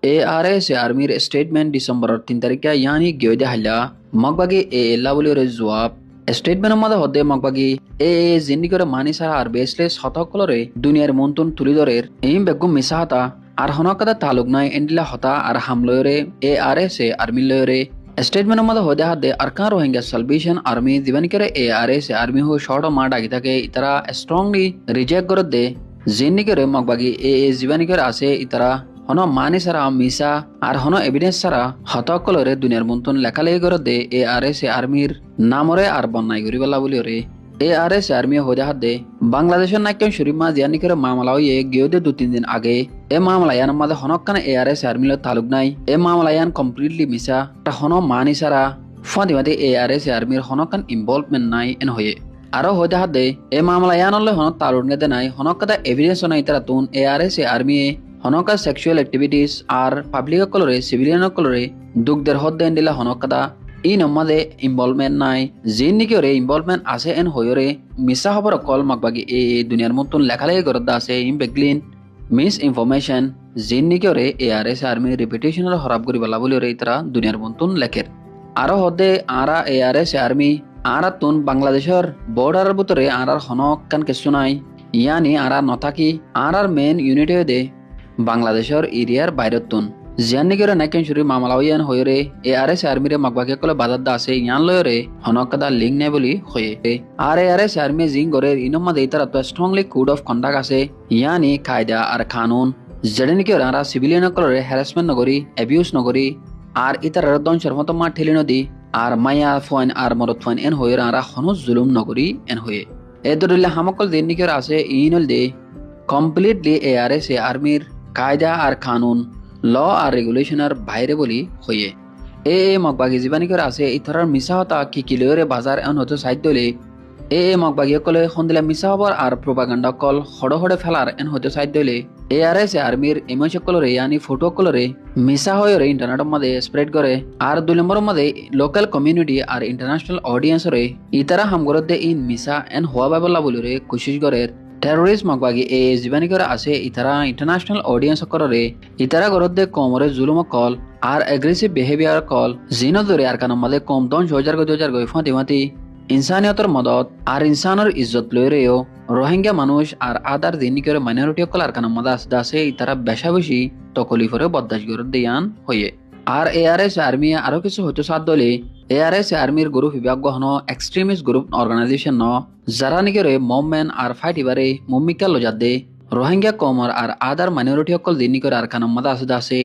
ARS आर्मीर statement December 3 तारीख यानी गेवदे हल्ला मगबागी लाबुलियोरे जवाब स्टेटमेंट मदा हदे मगबागी जिन्नी करे मानी सारा আর বেসলে শতকলরে দুনিয়ার মন্তন তুলি ধরের এই বেগম মিসাহাতা আর হনকাদা তালুক নাই এন্ডিলা হতা আর হামলয়রে ARS আর্মি লয়রে স্টেটমেন্ট মদা হদে হাদে আরকান রোহিঙ্গা সালভেশন আর্মি জীবন করে ARS আর্মি হো শর্ট মা ডাকি থাকে ইতারা স্ট্রংলি রিজেক্ট করে দে জিন্নি করে মগবাগি জীবন করে আছে ইতারা হন মানি সারা মিসা আর হন এভিডেন্স সারা হতকলরে দুনিয়ার মন্তন লেখালেখি করে দে ARS আর্মির নামরে আর বন্যাই করি বলা বলি রে ARS আর্মি হদে হাত দে বাংলাদেশের নাক্যম শরীফ জিয়ানি করে মামলা হইয়ে গিয়েদে 2-3 দিন আগে এ মামলা ইয়ান মাদে হনকানে ARS আর্মির তালুক নাই এ মামলা ইয়ান কমপ্লিটলি মিসা তা হন মানি সারা ফাঁদিমাতে ARS আর্মির হনকান ইনভলভমেন্ট নাই এন হয়ে আরো হদে হাত দে এ মামলা ইয়ান হলে হন তালুক নেদে নাই হনকাদা এভিডেন্স নাই তারা তুন ARS আর্মি হনকা সেক্সুয়াল অ্যাক্টিভিটিস আর পাবলিক কলরে সিভিলিয়ান কলরে দুঃখদের হদ দেন দিলা হনকাদা ই নমাদে ইনভলভমেন্ট নাই জিন নিকি ওরে ইনভলভমেন্ট আছে এন হয়রে মিসা খবর কল মাগবাগি দুনিয়ার মতন লেখালেখি করতে আছে ইমবেগলিন মিস ইনফরমেশন জিন নিকি ওরে ARS আর্মি রেপুটেশনের খরাব করি বলা বলি ওরে তারা দুনিয়ার মতন লেখের আরো হদে আরা ARS আর্মি আরা তুন বাংলাদেশের বর্ডারের ভিতরে আরার হনক কান কিছু নাই ইয়ানি আরা নথাকি আরার মেন ইউনিট দে বাংলাদেশের এরিয়ার বাইরতুন জিয়ানি করে নাকেন শুরু মামলা হইয়ান হয়রে ARS আর্মিরে মাগবাকে কলে বাদাত আছে ইয়ান লয়রে হনকাদা লিঙ্ক নাই বলি হয়ে আর ARS আর্মি জিং করে ইনমাদে ইতারা তো স্ট্রংলি কোড অফ কন্ডাক্ট আছে ইয়ানি কায়দা আর কানুন যেটা নাকি ওরা সিভিলিয়ান কলরে হ্যারাসমেন্ট নগরী অ্যাবিউজ নগরী আর ইতারার দঞ্চের মতো মা ঠেলি নদী আর মায়া ফয়েন আর মরদ ফয়েন এন হয়ে আরা হন জুলুম নগরী এন হয়ে এ দরিল্লা হামকল দিন নাকি আছে ইনল দে কমপ্লিটলি ARS আর্মির কায়দা আর কানুন ল আর রেগুলেশনের বাইরে বলি হয়ে মগবাগি জীবানী করে আছে ইথরার মিশা হতা কি কিলোরে বাজার এন হতো সাহিত্য হলে মগবাগি কলে সন্দিলা মিশা হবার আর প্রোপাগান্ডা কল হড়ে হড়ে ফেলার এন হতো সাহিত্য হলে ARS আর্মির ইমেজ কলরে ইয়ানি ফটো কলরে মিশা হয়ে ইন্টারনেটের মধ্যে স্প্রেড করে আর 2 নম্বরের মধ্যে লোকাল কমিউনিটি আর ইন্টারন্যাশনাল অডিয়েন্স রে ইতারা হামগরদে ইন মিশা এন হওয়া বাবলা বলি রে কোশিশ করে টেরোরিস্ট মগবাগি জীবানী করে আছে ইতারা ইন্টারন্যাশনাল অডিয়েন্স করে ইতারা গরদে কমরে জুলুম কল আর এগ্রেসিভ বিহেভিয়ার কল জিন ধরে আর কানার মধ্যে কম 2000 ফাঁতি মাতি ইনসানিয়তর মদত আর ইনসানের ইজ্জত লইরেও রোহিঙ্গা মানুষ আর আদার দিন করে মাইনরিটি কল আর কানার মধ্যে আসতে আছে ইতারা বেশা বেশি তকলিফরে বদাস গরদ দিয়ান হয়ে আর ARS আর্মি আরো কিছু হয়তো সাত দলে ARS আর্মির গ্রুপ বিভাগ হন এক্সট্রিমিস্ট গ্রুপ অর্গানাইজেশন যারা নিকে মুভমেন্ট আর ফাইট ইবারে মুম্মিকা লজাদে রোহিঙ্গা কমর আর আদার মাইনরিটি অকল দিন করে আর কানার মধ্যে আসতে আছে